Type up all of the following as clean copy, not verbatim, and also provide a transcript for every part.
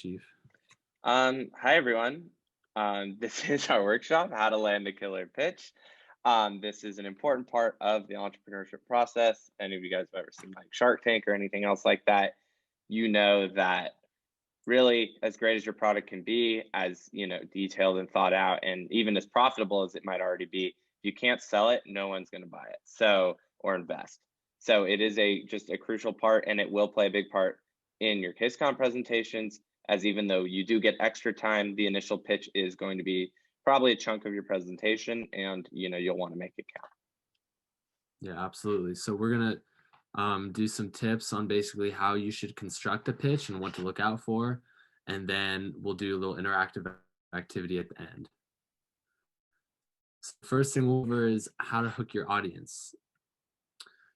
Chief. Hi everyone. This is our workshop, How to Land a Killer Pitch. This is an important part of the entrepreneurship process. Any of you guys have ever seen like Shark Tank or anything else like that, you know that really as great as your product can be, as detailed and thought out, and even as profitable as it might already be, if you can't sell it, no one's going to buy it. Or invest. So it is just a crucial part, and it will play a big part in your KissCon presentations, as even though you do get extra time, the initial pitch is going to be probably a chunk of your presentation, and you'll want to make it count. Yeah, absolutely. So we're gonna do some tips on basically how you should construct a pitch and what to look out for, and then we'll do a little interactive activity at the end. So first thing over is how to hook your audience.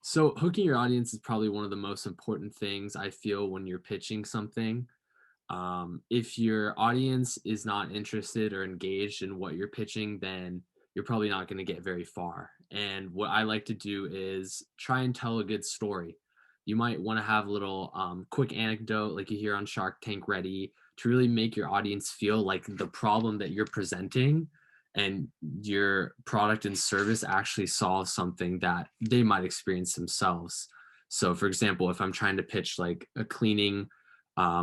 So hooking your audience is probably one of the most important things I feel when you're pitching something. If your audience is not interested or engaged in what you're pitching, then you're probably not going to get very far. And what I like to do is try and tell a good story. You might want to have a little quick anecdote like you hear on Shark Tank ready to really make your audience feel like the problem that you're presenting and your product and service actually solves something that they might experience themselves. So for example, if I'm trying to pitch like a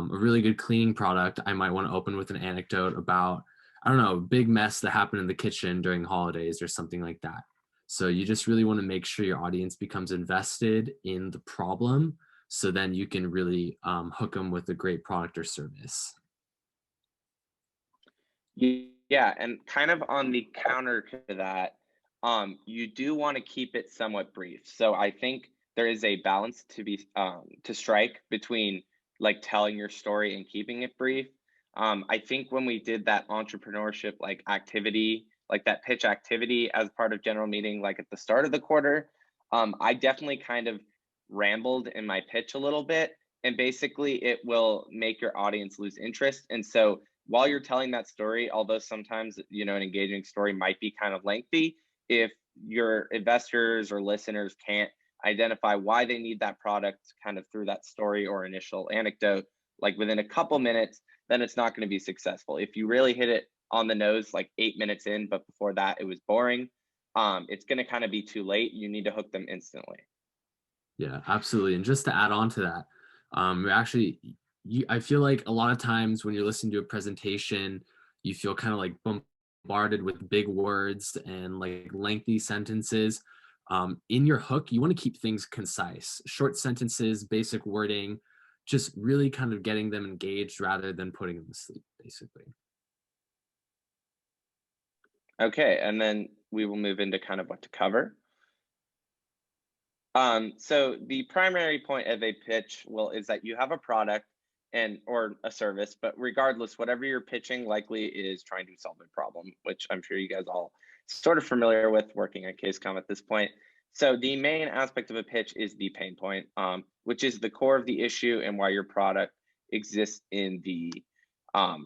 really good cleaning product, I might want to open with an anecdote about, I don't know, a big mess that happened in the kitchen during holidays or something like that. So you just really want to make sure your audience becomes invested in the problem, so then you can really hook them with a great product or service. Yeah, and kind of on the counter to that, you do want to keep it somewhat brief. So I think there is a balance to strike between like telling your story and keeping it brief. I think when we did that entrepreneurship like activity, like that pitch activity as part of general meeting, like at the start of the quarter, I definitely kind of rambled in my pitch a little bit, and basically it will make your audience lose interest. And so while you're telling that story, although sometimes an engaging story might be kind of lengthy, if your investors or listeners can't identify why they need that product kind of through that story or initial anecdote, like within a couple minutes, then it's not going to be successful. If you really hit it on the nose like 8 minutes in, but before that it was boring, it's going to kind of be too late. You need to hook them instantly. Yeah, absolutely. And just to add on to that, you're actually, I feel like a lot of times when you're listening to a presentation, you feel kind of like bombarded with big words and like lengthy sentences. In your hook, you want to keep things concise, short sentences, basic wording, just really kind of getting them engaged rather than putting them to sleep, basically. Okay, and then we will move into kind of what to cover. So the primary point of a pitch is that you have a product or a service, but regardless, whatever you're pitching likely is trying to solve a problem, which I'm sure you guys all sort of familiar with working at CaseCom at this point. So the main aspect of a pitch is the pain point, which is the core of the issue and why your product exists in the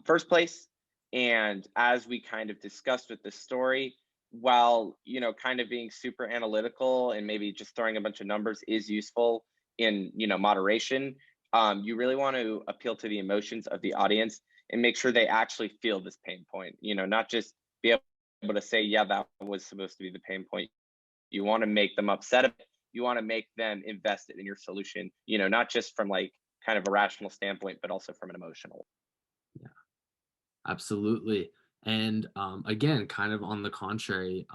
first place. And as we kind of discussed with the story, while kind of being super analytical and maybe just throwing a bunch of numbers is useful in moderation, you really want to appeal to the emotions of the audience and make sure they actually feel this pain point, not just be able to say, yeah, that was supposed to be the pain point. You want to make them upset about it. You want to make them invested in your solution, not just from like kind of a rational standpoint, but also from an emotional. Yeah. Absolutely. And again, kind of on the contrary,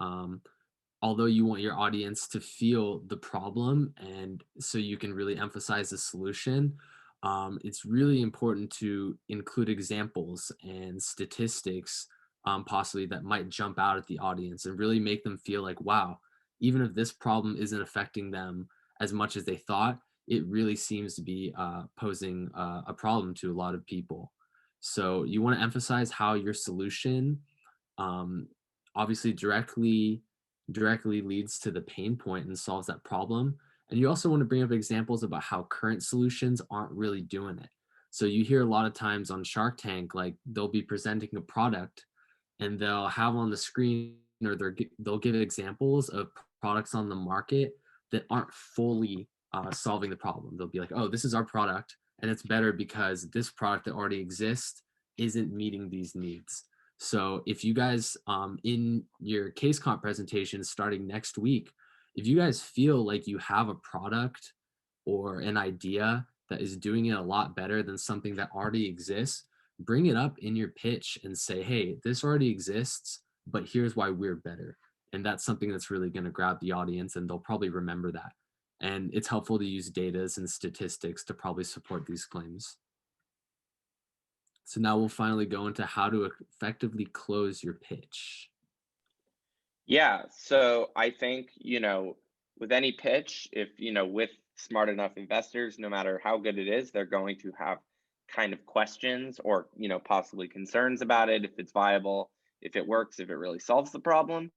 although you want your audience to feel the problem and so you can really emphasize the solution, it's really important to include examples and statistics, possibly that might jump out at the audience and really make them feel like, wow, even if this problem isn't affecting them as much as they thought, it really seems to be posing a problem to a lot of people. So you want to emphasize how your solution um, obviously directly leads to the pain point and solves that problem. And you also want to bring up examples about how current solutions aren't really doing it. So you hear a lot of times on Shark Tank, like they'll be presenting a product and they'll have on the screen or they'll give examples of products on the market that aren't fully solving the problem. They'll be like, oh, this is our product. And it's better because this product that already exists isn't meeting these needs. So if you guys, in your case comp presentation starting next week, if you guys feel like you have a product or an idea that is doing it a lot better than something that already exists, bring it up in your pitch and say, hey, this already exists, but here's why we're better. And that's something that's really going to grab the audience, and they'll probably remember that. And it's helpful to use data and statistics to probably support these claims. So now we'll finally go into how to effectively close your pitch. Yeah, so I think, with any pitch, if, with smart enough investors, no matter how good it is, they're going to have kind of questions or, possibly concerns about it, if it's viable, if it works, if it really solves the problem.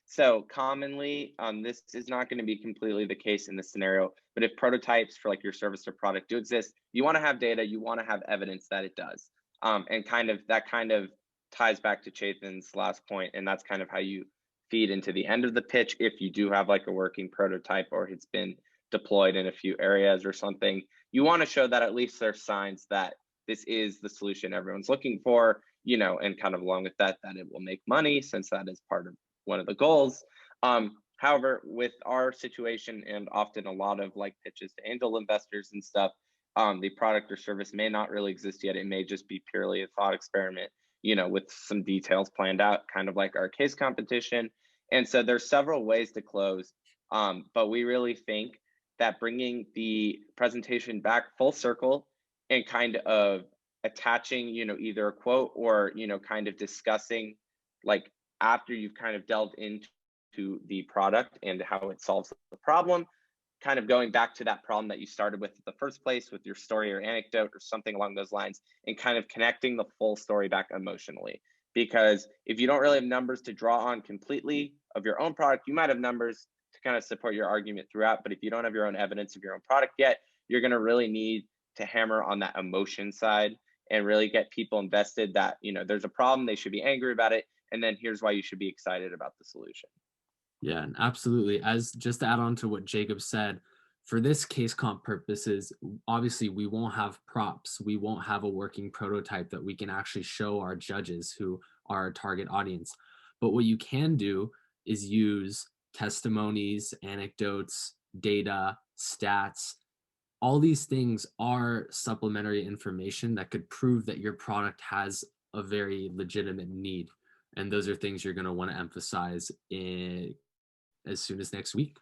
So commonly, this is not going to be completely the case in this scenario, but if prototypes for like your service or product do exist, you want to have data, you want to have evidence that it does. And that kind of ties back to Chethan's last point, and that's kind of how you feed into the end of the pitch if you do have like a working prototype or it's been deployed in a few areas or something. You want to show that at least there's signs that this is the solution everyone's looking for, and kind of along with that, that it will make money since that is part of one of the goals. However, with our situation and often a lot of like pitches to angel investors and stuff, the product or service may not really exist yet. It may just be purely a thought experiment, with some details planned out, kind of like our case competition. And so there's several ways to close, but we really think that bringing the presentation back full circle and kind of attaching, either a quote or, kind of discussing like after you've kind of delved into the product and how it solves the problem, kind of going back to that problem that you started with in the first place with your story or anecdote or something along those lines, and kind of connecting the full story back emotionally. Because if you don't really have numbers to draw on completely of your own product, you might have numbers to kind of support your argument throughout. But if you don't have your own evidence of your own product yet, you're going to really need to hammer on that emotion side and really get people invested that, there's a problem, they should be angry about it. And then here's why you should be excited about the solution. Yeah, absolutely. As just to add on to what Jacob said, for this case comp purposes, obviously we won't have props. We won't have a working prototype that we can actually show our judges who are our target audience. But what you can do is use testimonies, anecdotes, data, stats. All these things are supplementary information that could prove that your product has a very legitimate need. And those are things you're going to want to emphasize as soon as next week.